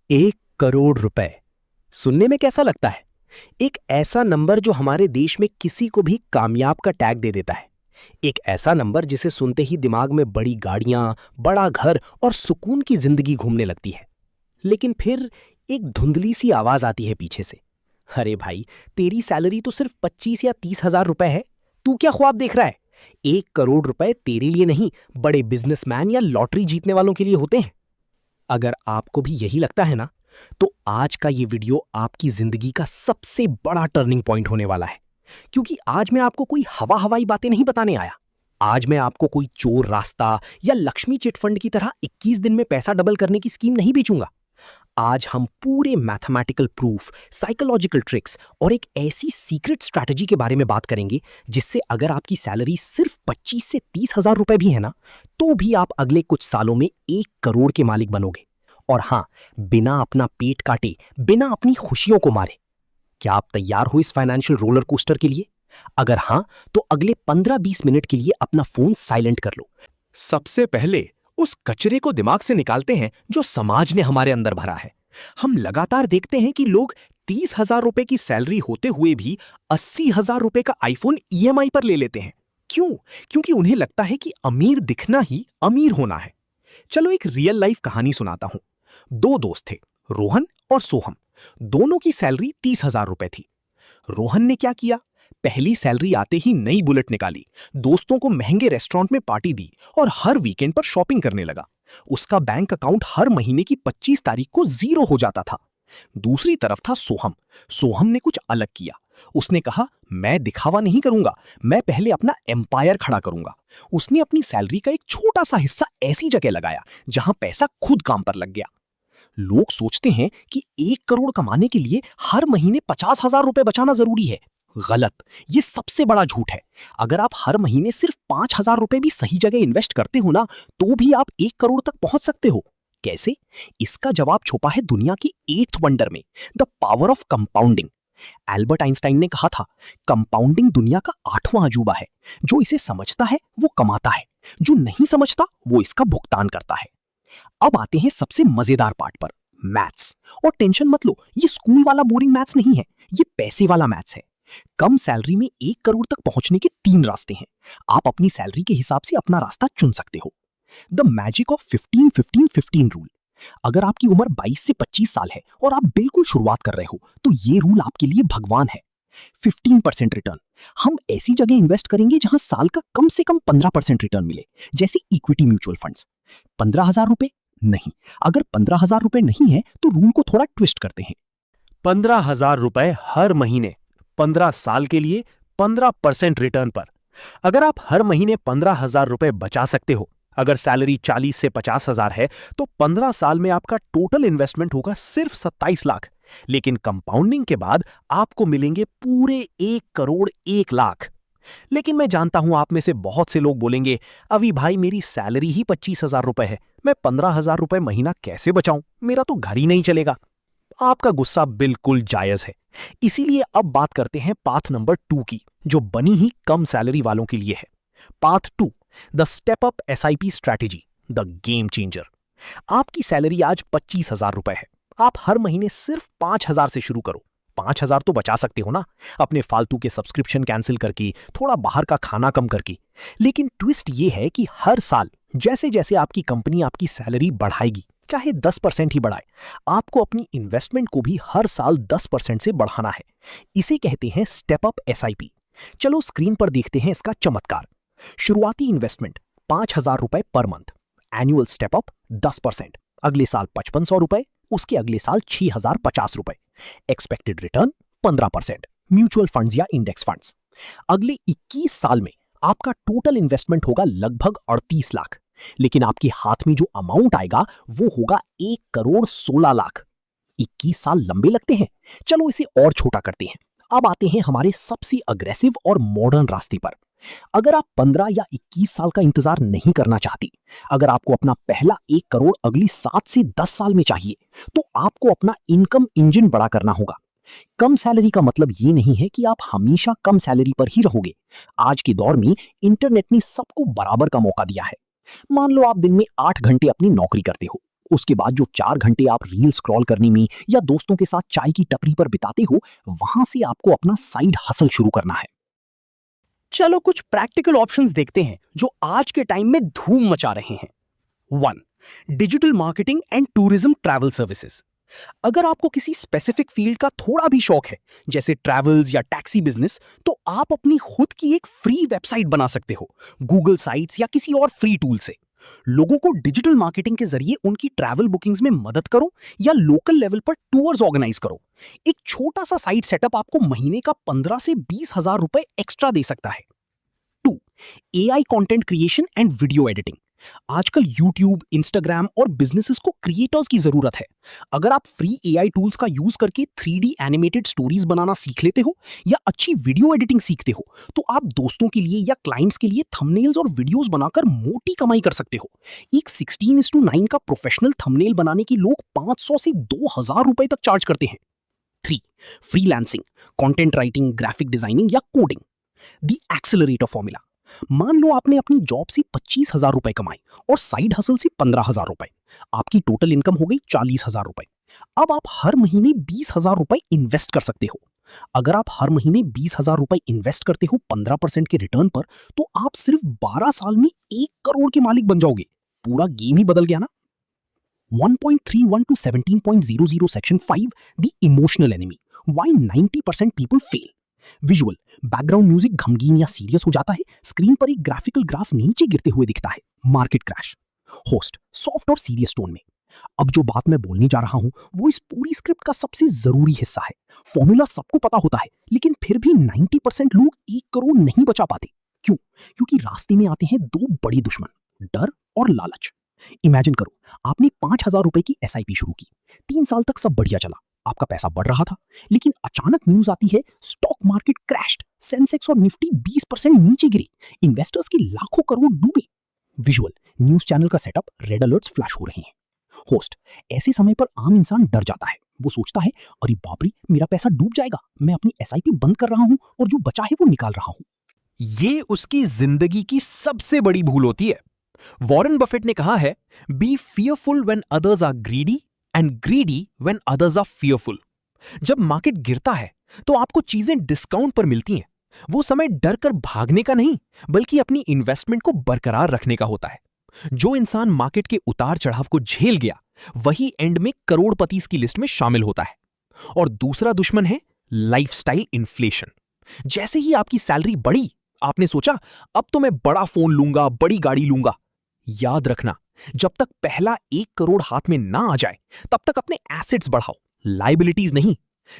1 करोड़ रुपए सुनने में कैसा लगता है? एक ऐसा नंबर जो हमारे देश में किसी को भी कामयाब का टैग दे देता है। एक ऐसा नंबर जिसे सुनते ही दिमाग में बड़ी गाड़ियां, बड़ा घर और सुकून की जिंदगी घूमने लगती है। लेकिन फिर एक धुंधली सी आवाज आती है पीछे से। अरे भाई, तेरी सैलरी तो सिर्फ 25 या 30 हजार रुपए है। तू क्या ख्वाब देख रहा है? 1 करोड़ रुपए तेरे लिए नहीं, बड़े बिजनेसमैन या लॉटरी जीतने वालों के लिए होते हैं। अगर आपको भी यही लगता है ना, तो आज का ये वीडियो आपकी जिंदगी का सबसे बड़ा टर्निंग पॉइंट होने वाला है। क्योंकि आज मैं आपको कोई हवाई बातें नहीं बताने आया। आज मैं आपको कोई चोर रास्ता या लक्ष्मी चिट फंड की तरह 21 दिन में पैसा डबल करने की स्कीम नहीं बेचूंगा। आज हम पूरे मैथमेटिकल प्रूफ, साइकोलॉजिकल ट्रिक्स और एक ऐसी सीक्रेट स्ट्रैटेजी के बारे में बात करेंगे जिससे अगर आपकी सैलरी सिर्फ 25 से 30 हजार रुपए भी है ना, तो भी आप अगले कुछ सालों में 1 करोड़ के मालिक बनोगे। और हाँ, बिना अपना पेट काटे, बिना अपनी खुशियों को मारे। क्या आप तैयार हो इस फाइनेंशियल रोलर कोस्टर के लिए? अगर हाँ, तो अगले 15-20 मिनट के लिए अपना फोन साइलेंट कर लो। सबसे पहले उस कचरे को दिमाग से निकालते हैं जो समाज ने हमारे अंदर भरा है। हम लगातार देखते हैं कि लोग 30,000 रुपए की सैलरी होते हुए भी 80,000 रुपए का आईफोन ईएमआई पर ले लेते हैं। क्यों? क्योंकि उन्हें लगता है कि अमीर दिखना ही अमीर होना है। चलो एक रियल लाइफ कहानी सुनाता हूं। दो दोस्त थे, रोहन और सोहम। दोनों की सैलरी 30,000 रुपए थी। रोहन ने क्या किया? पहली सैलरी आते ही नई बुलेट निकाली, दोस्तों को महंगे रेस्टोरेंट में पार्टी दी और हर वीकेंड पर शॉपिंग करने लगा। उसका बैंक अकाउंट हर महीने की 25 तारीख को जीरो हो जाता था। दूसरी तरफ था सोहम। सोहम ने कुछ अलग किया। उसने कहा, मैं दिखावा नहीं करूंगा, मैं पहले अपना एम्पायर खड़ा करूंगा। उसने अपनी सैलरी का एक छोटा सा हिस्सा ऐसी जगह लगाया जहां पैसा खुद काम पर लग गया। लोग सोचते हैं कि 1 करोड़ कमाने के लिए हर महीने 50,000 रुपए बचाना जरूरी है। गलत। ये सबसे बड़ा झूठ है। अगर आप हर महीने सिर्फ 5,000 रुपए भी सही जगह इन्वेस्ट करते हो ना, तो भी आप 1 करोड़ तक पहुंच सकते हो। कैसे? इसका जवाब छुपा है दुनिया की 8th वंडर में, the power of compounding. Albert Einstein ने कहा था, कंपाउंडिंग दुनिया का 8वां अजूबा है। जो इसे समझता है वो कमाता है, जो नहीं समझता वो इसका भुगतान करता है। अब आते हैं सबसे मजेदार पार्ट पर, मैथ्स। और टेंशन मत लो, ये स्कूल वाला बोरिंग मैथ्स नहीं है, ये पैसे वाला मैथ्स है। कम सैलरी में 1 करोड़ तक पहुंचने के 3 रास्ते हैं। आप अपनी सैलरी के हिसाब से अपना रास्ता चुन सकते हो। The magic of 15-15-15 rule. अगर आपकी उम्र 22 से 25 साल है और आप बिल्कुल शुरुआत कर रहे हो, तो ये रूल आपके लिए भगवान है। 15% रिटर्न। हम ऐसी जगह इन्वेस्ट करेंगे जहां साल का कम से कम 15% रिटर्न मिले, जैसे इक्विटी म्यूचुअल फंड्स। 15,000 रुपए नहीं। अगर 15,000 रुपए नहीं है तो रूल को थोड़ा ट्विस्ट करते हैं। 15,000 रुपए हर महीने, 15 साल के लिए, 15% रिटर्न पर। अगर आप हर महीने 15,000 रुपए बचा सकते हो, अगर सैलरी 40 से 50,000 है, तो 15 साल में आपका टोटल इन्वेस्टमेंट होगा सिर्फ 27 लाख। लेकिन कंपाउंडिंग के बाद आपको मिलेंगे पूरे 1 करोड़ 1 लाख। लेकिन मैं जानता हूं आप में से बहुत से लोग बोलेंगे, अभी भाई मेरी सैलरी ही 25,000 रुपए है, मैं 15,000 रुपए महीना कैसे बचाऊं? मेरा तो घर ही नहीं चलेगा। आपका गुस्सा बिल्कुल जायज है। इसीलिए अब बात करते हैं पाथ नंबर 2 की, जो बनी ही कम सैलरी वालों के लिए है। Path 2, the step up SIP strategy, the game changer. आपकी सैलरी आज 25,000 रुपए है। आप हर महीने सिर्फ 5,000 से शुरू करो। 5,000 तो बचा सकते हो ना, अपने फालतू के सब्सक्रिप्शन कैंसिल करके, थोड़ा बाहर का खाना कम करके। लेकिन ट्विस्ट ये है कि हर साल जैसे जैसे आपकी कंपनी आपकी सैलरी बढ़ाएगी, चाहे 10% ही बढ़ाए, आपको अपनी इन्वेस्टमेंट को भी हर साल 10% से बढ़ाना है। इसे कहते हैं स्टेप अप एसआईपी। चलो स्क्रीन पर देखते हैं इसका चमत्कार। शुरुआती इन्वेस्टमेंट 5,000 रुपए per month. Annual step up 10%। अगले साल 5,500 रुपए, उसके अगले साल 6,050 रुपए। Expected return 15%। म्यूचुअल फंड्स या इंडेक्स फंड्स। अगले 21 साल में आपका टोटल इन्वेस्टमेंट होगा लगभग 38 लाख। लेकिन आपके हाथ में जो अमाउंट आएगा वो होगा 1 करोड़ 16 लाख। 21 साल लंबे लगते हैं। चलो इसे और छोटा करते हैं। अब आते हैं हमारे सबसे अग्रेसिव और मॉडर्न रास्ते पर। अगर आप 15 या 21 साल का इंतजार नहीं करना चाहती, अगर आपको अपना पहला 1 करोड़ अगली 7 से 10 साल में चाहिए, तो आपको अपना इनकम इंजन बड़ा करना होगा। कम सैलरी का मतलब ये नहीं है कि आप हमेशा कम सैलरी पर ही रहोगे। आज के दौर में इंटरनेट ने सबको बराबर का मौका दिया है। मान लो आप दिन में 8 घंटे अपनी नौकरी करते हो, उसके बाद जो 4 घंटे आप रील स्क्रॉल करने में या दोस्तों के साथ चाय की टपरी पर बिताते हो, वहां से आपको अपना साइड हसल शुरू करना है। चलो कुछ प्रैक्टिकल ऑप्शंस देखते हैं जो आज के टाइम में धूम मचा रहे हैं। 1. Digital marketing and tourism travel services. अगर आपको किसी स्पेसिफिक फील्ड का थोड़ा भी शौक है, जैसे ट्रैवल्स या टैक्सी बिजनेस, तो आप अपनी खुद की एक फ्री वेबसाइट बना सकते हो गूगल साइट्स या किसी और फ्री टूल से। लोगों को डिजिटल मार्केटिंग के जरिए उनकी ट्रैवल बुकिंग्स में मदद करो या लोकल लेवल पर टूर्स ऑर्गेनाइज करो। एक छोटा सा साइट सेटअप आपको महीने का 15 से 20 हजार रुपए एक्स्ट्रा दे सकता है। 2. AI content creation and video editing. आजकल YouTube, Instagram और बिजनेसेस को क्रिएटर्स की जरूरत है। अगर आप फ्री AI टूल्स का यूज करके 3D एनिमेटेड स्टोरीज बनाना सीख लेते हो या अच्छी वीडियो एडिटिंग सीखते हो, तो आप दोस्तों के लिए या क्लाइंट्स के लिए थंबनेल्स और वीडियोस बनाकर मोटी कमाई कर सकते हो। एक 16:9 का प्रोफेशनल थंबनेल बनाने के लोग 500 से 2000 रुपए तक चार्ज करते हैं। 3. Freelancing, content writing, graphic designing या कोडिंग। The accelerator formula. मान लो आपने अपनी जॉब से 25,000 रुपए कमाए और साइड हसल से 15,000 रुपए। आपकी टोटल इनकम हो गई 40,000 रुपए। अब आप हर महीने 20,000 रुपए इन्वेस्ट कर सकते हो। अगर आप हर महीने 20,000 रुपए इन्वेस्ट करते हो 15% के रिटर्न पर, तो आप सिर्फ 12 साल में 1 करोड़ के मालिक बन जाओगे। पूरा गेम ही बदल गया ना। 1.31 to 17.00 Section 5, The Emotional Enemy. Why 90% people fail. Visual, background music गमगीन या सीरियस हो जाता है, स्क्रीन पर एक ग्राफिकल ग्राफ नीचे गिरते हुए दिखता है। Market crash. होस्ट, सॉफ्ट और सीरियस टोन में। अब जो बात मैं बोलने जा रहा हूं वो इस पूरी स्क्रिप्ट का सबसे जरूरी हिस्सा है। फॉर्मूला सबको पता होता है, लेकिन फिर भी 90% लोग 1 करोड़ नहीं बचा पाते। क्यों? क्योंकि रास्ते में आते हैं 2 बड़े दुश्मन, डर और लालच। इमेजिन करो, आपने 5,000 रुपए की SIP शुरू की। 3 साल तक सब बढ़िया चला, आपका पैसा बढ़ रहा था, लेकिन अचानक न्यूज आती है स्टॉक मार्केट क्रैश्ड, सेंसेक्स और निफ्टी 20% नीचे गिरी, इन्वेस्टर्स के लाखों करोड़ डूबे। विजुअल, न्यूज चैनल का सेटअप, रेड अलर्ट्स फ्लैश हो रहे हैं। होस्ट, ऐसे समय पर आम इंसान डर जाता है। वो सोचता है, अरे बाप रे, मेरा पैसा डूब जाएगा, मैं अपनी SIP बंद कर रहा हूं और जो बचा है वो निकाल रहा हूं। ये उसकी जिंदगी की सबसे बड़ी भूल होती है। वॉरेन बफेट ने कहा है, be fearful when others are greedy and greedy when others are fearful. जब मार्केट गिरता है तो आपको चीजें डिस्काउंट पर मिलती हैं। वो समय डर कर भागने का नहीं, बल्कि अपनी इन्वेस्टमेंट को बरकरार रखने का होता है। जो इंसान मार्केट के उतार चढ़ाव को झेल गया, वही एंड में करोड़पति की लिस्ट में शामिल होता है। और दूसरा दुश्मन है लाइफस्टाइल इन्फ्लेशन। जैसे ही आपकी सैलरी बढ़ी, आपने सोचा अब तो मैं बड़ा फोन लूंगा, बड़ी गाड़ी लूंगा। याद रखना, जब तक पहला 1 करोड़ हाथ में ना आ जाए, तब तक अपने एसेट्स बढ़ाओ, लायबिलिटीज नहीं।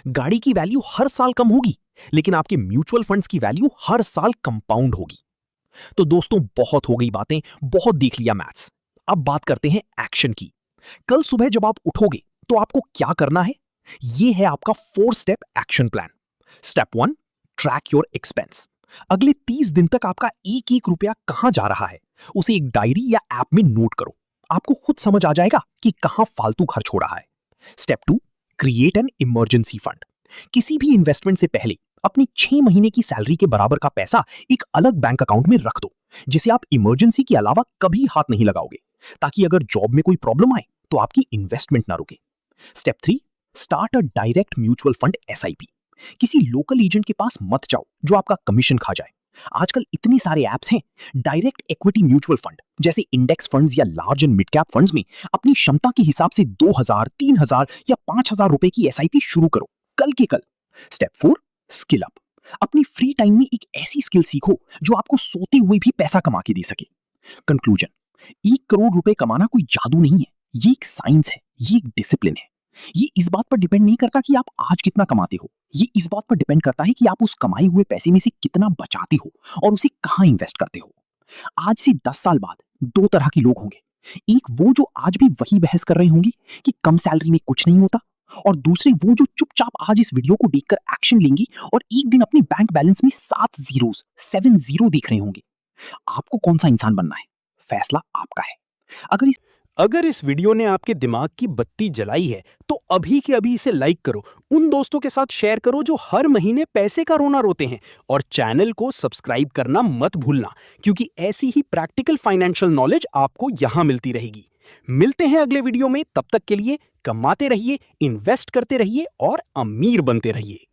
गाड़ी की वैल्यू हर साल कम होगी, लेकिन आपके म्यूचुअल फंड्स की वैल्यू हर साल कंपाउंड होगी। तो दोस्तों, बहुत हो गई बातें, बहुत देख लिया मैथ्स। अब बात करते हैं एक्शन की। कल सुबह जब आप उठोगे तो आपको क्या करना है? यह है आपका 4 step action plan. Step 1, track your expense. अगले 30 दिन तक आपका एक एक रुपया कहां जा रहा है, उसे एक डायरी या ऐप में नोट करो। आपको खुद समझ आ जाएगा कि कहां फालतू खर्च हो रहा है। Step 2, create an emergency fund. किसी भी इन्वेस्टमेंट से पहले अपनी 6 महीने की सैलरी के बराबर का पैसा एक अलग बैंक अकाउंट में रख दो, जिसे आप इमरजेंसी के अलावा कभी हाथ नहीं लगाओगे, ताकि अगर जॉब में कोई प्रॉब्लम आए तो आपकी इन्वेस्टमेंट ना रुके। Step 3, start a direct mutual fund SIP। किसी लोकल एजेंट के पास मत जाओ जो आपका कमीशन खा जाए। आजकल इतने सारे ऐप्स हैं। डायरेक्ट इक्विटी म्यूचुअल फंड जैसे इंडेक्स फंड्स या large and mid cap funds में अपनी क्षमता के हिसाब से 2,000, 3,000 या 5,000 रुपए की SIP शुरू करो, कल के कल। Step 4, skill up. अपनी फ्री टाइम में एक ऐसी स्किल सीखो जो आपको सोते हुए भी पैसा कमा के दे सके। कंक्लूजन, 1 करोड़ रुपए कमाना कोई जादू नहीं है, ये एक साइंस है, ये एक डिसिप्लिन है। ये इस बात पर डिपेंड नहीं करता कि आप आज कितना कमाते हो, ये इस बात पर डिपेंड करता है कि आप उस कमाए हुए पैसे में से कितना बचाते हो और उसे कहां इन्वेस्ट करते हो। आज से 10 साल बाद 2 तरह के लोग होंगे। एक वो जो आज भी वही बहस कर रहे होंगे कि कम सैलरी में कुछ नहीं होता, और दूसरे वो जो चुपचाप आज इस वीडियो को देखकर एक्शन लेंगे और एक दिन अपने बैंक बैलेंस में 7 जीरो देख रहे होंगे। आपको कौन सा इंसान बनना है, फैसला आपका है। अगर इस वीडियो ने आपके दिमाग की बत्ती जलाई है तो अभी के अभी इसे लाइक करो, उन दोस्तों के साथ शेयर करो जो हर महीने पैसे का रोना रोते हैं, और चैनल को सब्सक्राइब करना मत भूलना, क्योंकि ऐसी ही प्रैक्टिकल फाइनेंशियल नॉलेज आपको यहां मिलती रहेगी। मिलते हैं अगले वीडियो में, तब तक के लिए कमाते रहिए, इन्वेस्ट करते रहिए और अमीर बनते रहिए।